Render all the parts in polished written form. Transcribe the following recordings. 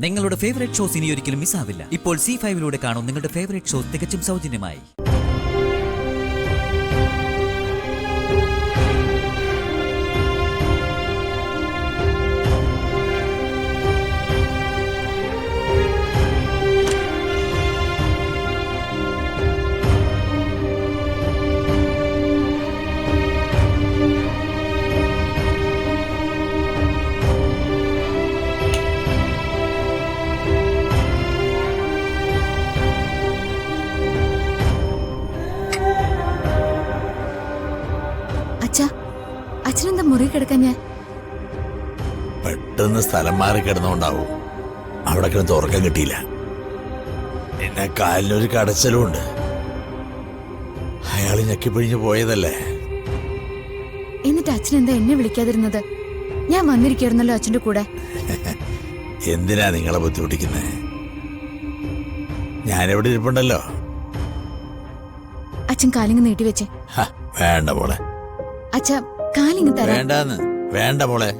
നിങ്ങളുടെ favourite shows ഇനി ഒരിക്കലും മിസ്സാവില്ല. ഇപ്പോൾ C5 കാണും നിങ്ങളുടെ ഫേവറേറ്റ് ഷോസ് തികച്ചും സൗജന്യമായി. അച്ഛനെന്താ മുറി കിടക്കാൻ? ഞാൻ പെട്ടെന്ന് സ്ഥലം മാറി കിടന്നുകൊണ്ടാവും. അവിടെ കിടന്ന് ഉറക്കം കിട്ടിയില്ല. എന്നെ കാലിനൊരു കടച്ചലുമുണ്ട്. അയാൾ ഞെക്കിപ്പിഴിഞ്ഞു പോയതല്ലേ. എന്നിട്ട് അച്ഛനെന്താ എന്നെ വിളിക്കാതിരുന്നത്? ഞാൻ വന്നിരിക്കായിരുന്നല്ലോ അച്ഛന്റെ കൂടെ. എന്തിനാ നിങ്ങളെ ബുദ്ധിമുട്ടിക്കുന്നത്? ഞാനെവിടെ ഇരിപ്പുണ്ടല്ലോ. അച്ഛൻ കാലിങ് നീട്ടിവെച്ചേ. വേണ്ട മോളെ. അച്ഛ കാലിങ് തരാം. വേണ്ടാന്ന്. വേണ്ട മോളെ.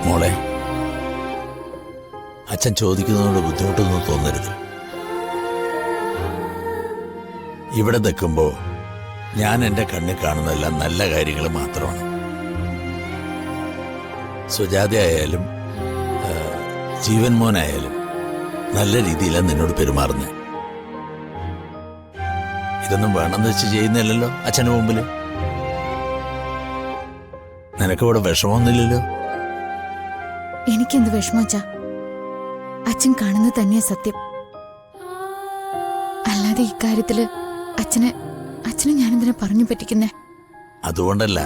മോളെ, അച്ഛൻ ചോദിക്കുന്നതുകൊണ്ട് ബുദ്ധിമുട്ടൊന്നും തോന്നരുത്. ഇവിടെ നിൽക്കുമ്പോ ഞാൻ എൻ്റെ കണ്ണിൽ കാണുന്നതെല്ലാം നല്ല കാര്യങ്ങൾ മാത്രമാണ്. സുജാതയായാലും ജീവൻ മോനായാലും നല്ല രീതിയിലാണ് നിന്നോട് പെരുമാറുന്നത്. ഇതൊന്നും വേണമെന്ന് വെച്ച് ചെയ്യുന്നില്ലല്ലോ അച്ഛൻ്റെ മുമ്പിൽ. നിനക്കിവിടെ വിഷമമൊന്നുമില്ലല്ലോ. എനിക്കെന്ത് വിഷമച്ചാ? അച്ഛൻ കാണുന്നത് തന്നെയാ സത്യം. അല്ലാതെ ഇക്കാര്യത്തില് അച്ഛനെ ഞാനെന്തിനാ പറഞ്ഞു പറ്റിക്കുന്നേ? അതുകൊണ്ടല്ല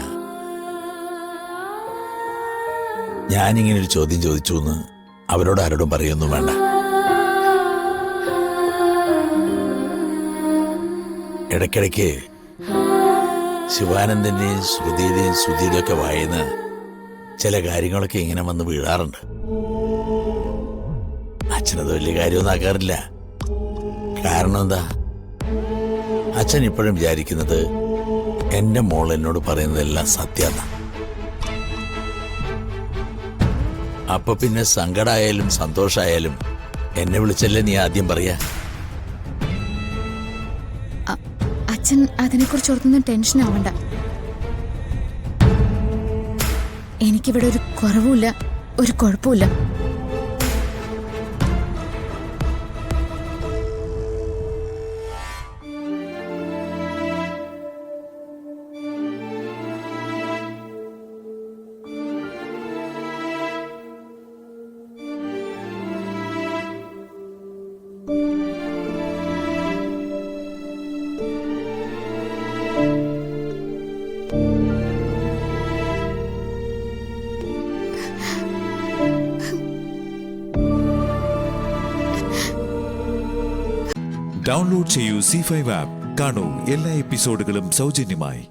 ഞാനിങ്ങനൊരു ചോദ്യം ചോദിച്ചു എന്ന് അവരോട് ആരോടും പറയൊന്നും വേണ്ട. ഇടയ്ക്കിടയ്ക്ക് ശിവാനന്ദന്റെയും ശ്രുതിയുടെയും ശ്രുതിയുടെയും ഒക്കെ വായന ചില കാര്യങ്ങളൊക്കെ ഇങ്ങനെ വന്ന് വീഴാറുണ്ട്. അച്ഛനത് വലിയ കാര്യമൊന്നും ആക്കാറില്ല. കാരണം എന്താ? അച്ഛൻ ഇപ്പോഴും വിചാരിക്കുന്നത് എന്റെ മോൾ എന്നോട് പറയുന്നതെല്ലാം സത്യമാണ്. അപ്പൊ പിന്നെ സങ്കടമായാലും സന്തോഷമായാലും എന്നെ വിളിച്ചല്ലേ നീ ആദ്യം പറയാ. അച്ഛൻ അതിനെക്കുറിച്ച് ഓർത്തൊന്നും ടെൻഷൻ ആവണ്ട. എനിക്കിവിടെ ഒരു കുറവുമില്ല, ഒരു കുഴപ്പമില്ല. ഡൗൺലോഡ് ചെയ്യൂ C5 ആപ്പ്. കാണൂ എല്ലാ എപ്പിസോഡുകളും സൗജന്യമായി.